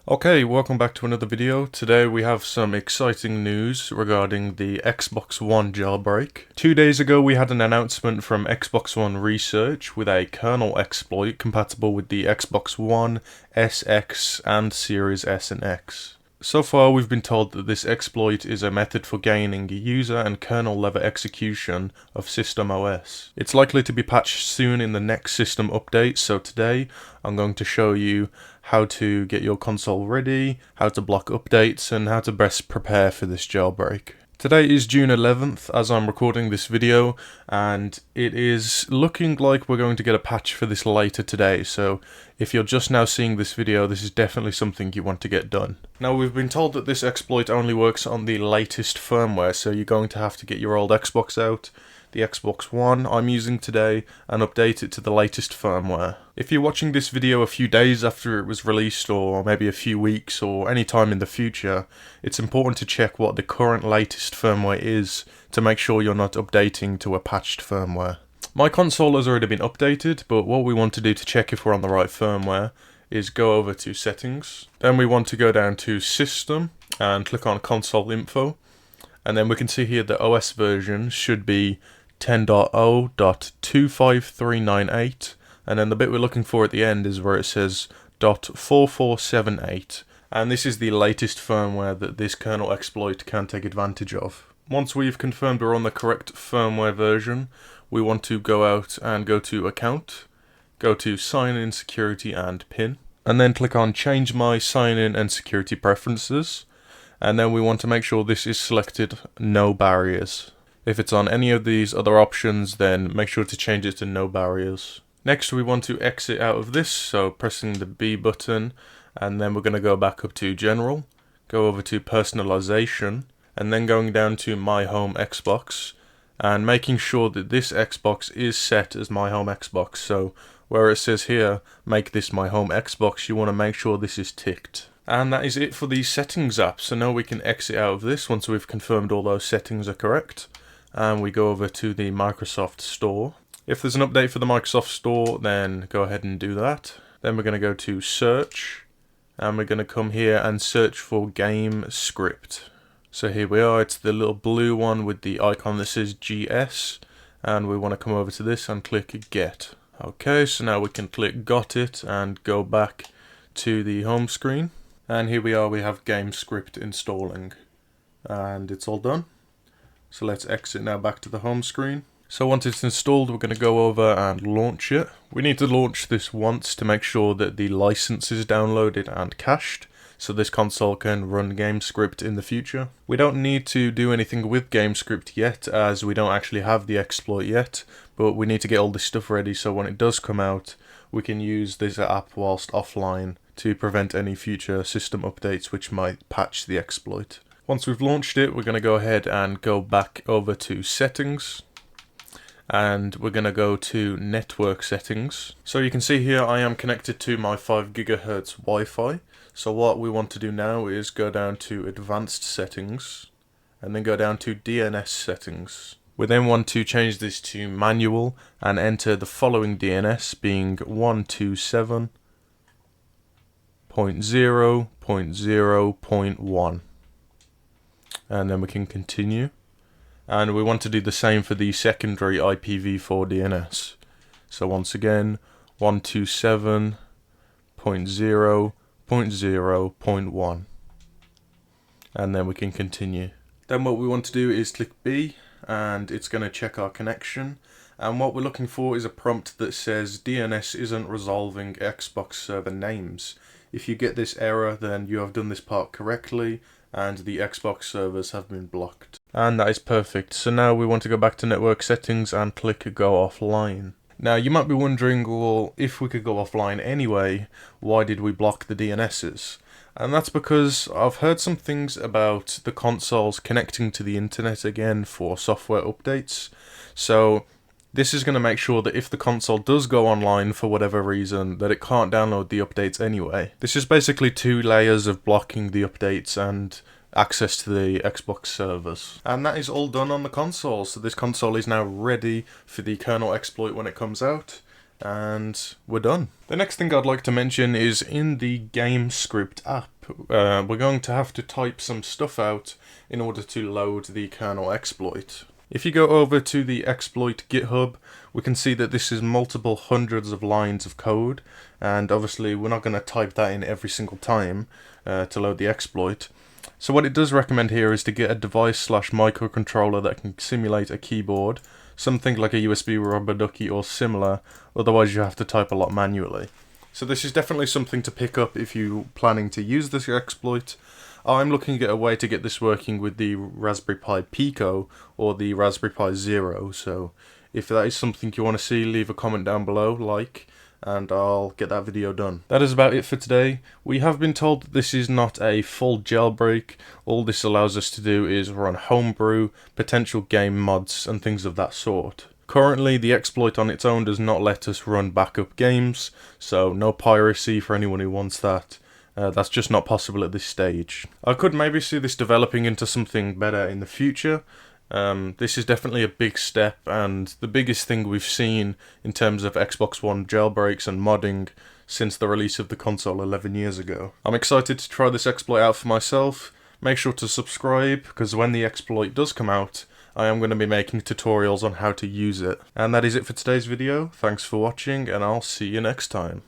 Okay, welcome back to another video. Today we have some exciting news regarding the Xbox One jailbreak. 2 days ago we had an announcement from Xbox One Research with a kernel exploit compatible with the Xbox One, SX and Series S and X. So far we've been told that this exploit is a method for gaining user and kernel level execution of System OS. It's likely to be patched soon in the next system update, so today I'm going to show you how to get your console ready, how to block updates, and how to best prepare for this jailbreak. Today is June 11th as I'm recording this video, and it is looking like we're going to get a patch for this later today, so if you're just now seeing this video, this is definitely something you want to get done. Now, we've been told that this exploit only works on the latest firmware, so you're going to have to get your old Xbox out, the Xbox One I'm using today, and update it to the latest firmware. If you're watching this video a few days after it was released, or maybe a few weeks, or any time in the future, it's important to check what the current latest firmware is to make sure you're not updating to a patched firmware. My console has already been updated, but what we want to do to check if we're on the right firmware is go over to Settings. Then we want to go down to System and click on Console Info. And then we can see here the OS version should be 10.0.25398, and then the bit we're looking for at the end is where it says .4478, and this is the latest firmware that this kernel exploit can take advantage of. Once we've confirmed we're on the correct firmware version, we want to go out and go to Account, go to Sign In, Security and PIN, and then click on Change My Sign In and Security Preferences, and then we want to make sure this is selected No Barriers. If it's on any of these other options, then make sure to change it to no barriers. Next, we want to exit out of this, so pressing the B button, and then we're going to go back up to General, go over to Personalization, and then going down to My Home Xbox, and making sure that this Xbox is set as My Home Xbox. So where it says here, make this My Home Xbox, you want to make sure this is ticked. And that is it for the settings app, so now we can exit out of this once we've confirmed all those settings are correct. And we go over to the Microsoft Store. If there's an update for the Microsoft Store, then go ahead and do that. Then we're going to go to Search, and we're going to come here and search for Game Script. So here we are, it's the little blue one with the icon that says GS, and we want to come over to this and click Get. Okay, so now we can click Got It and go back to the home screen. And here we are, we have Game Script installing, and it's all done. So let's exit now back to the home screen. So once it's installed, we're going to go over and launch it. We need to launch this once to make sure that the license is downloaded and cached, so this console can run GameScript in the future. We don't need to do anything with GameScript yet, as we don't actually have the exploit yet, but we need to get all this stuff ready so when it does come out, we can use this app whilst offline to prevent any future system updates which might patch the exploit. Once we've launched it, we're going to go ahead and go back over to Settings, and we're going to go to Network Settings. So you can see here I am connected to my 5 GHz Wi-Fi. So what we want to do now is go down to Advanced Settings, and then go down to DNS Settings. We then want to change this to Manual and enter the following DNS, being 127.0.0.1. And then we can continue, and we want to do the same for the secondary IPv4 DNS. So once again, 127.0.0.1, and then we can continue. Then what we want to do is click B, and it's going to check our connection, and what we're looking for is a prompt that says DNS isn't resolving Xbox server names. If you get this error, then you have done this part correctly, and the Xbox servers have been blocked. And that is perfect. So now we want to go back to Network Settings and click Go Offline. Now you might be wondering, well, if we could go offline anyway, why did we block the DNSs? And that's because I've heard some things about the consoles connecting to the internet again for software updates. So this is going to make sure that if the console does go online for whatever reason, that it can't download the updates anyway. This is basically 2 layers of blocking the updates and access to the Xbox servers. And that is all done on the console, so this console is now ready for the kernel exploit when it comes out. and we're done. The next thing I'd like to mention is in the game script app, we're going to have to type some stuff out in order to load the kernel exploit. If you go over to the exploit GitHub, we can see that this is multiple hundreds of lines of code, and obviously we're not going to type that in every single time to load the exploit. So what it does recommend here is to get a device/microcontroller that can simulate a keyboard, something like a USB rubber ducky or similar, otherwise you have to type a lot manually. So this is definitely something to pick up if you're planning to use this exploit. I'm looking at a way to get this working with the Raspberry Pi Pico or the Raspberry Pi Zero, so if that is something you want to see, leave a comment down below, and I'll get that video done. That is about it for today. We have been told that this is not a full jailbreak. All this allows us to do is run homebrew, potential game mods, and things of that sort. Currently, the exploit on its own does not let us run backup games, so no piracy for anyone who wants that. That's just not possible at this stage. I could maybe see this developing into something better in the future. This is definitely a big step, and the biggest thing we've seen in terms of Xbox One jailbreaks and modding since the release of the console 11 years ago. I'm excited to try this exploit out for myself. Make sure to subscribe, because when the exploit does come out, I am going to be making tutorials on how to use it. And that is it for today's video. Thanks for watching, and I'll see you next time.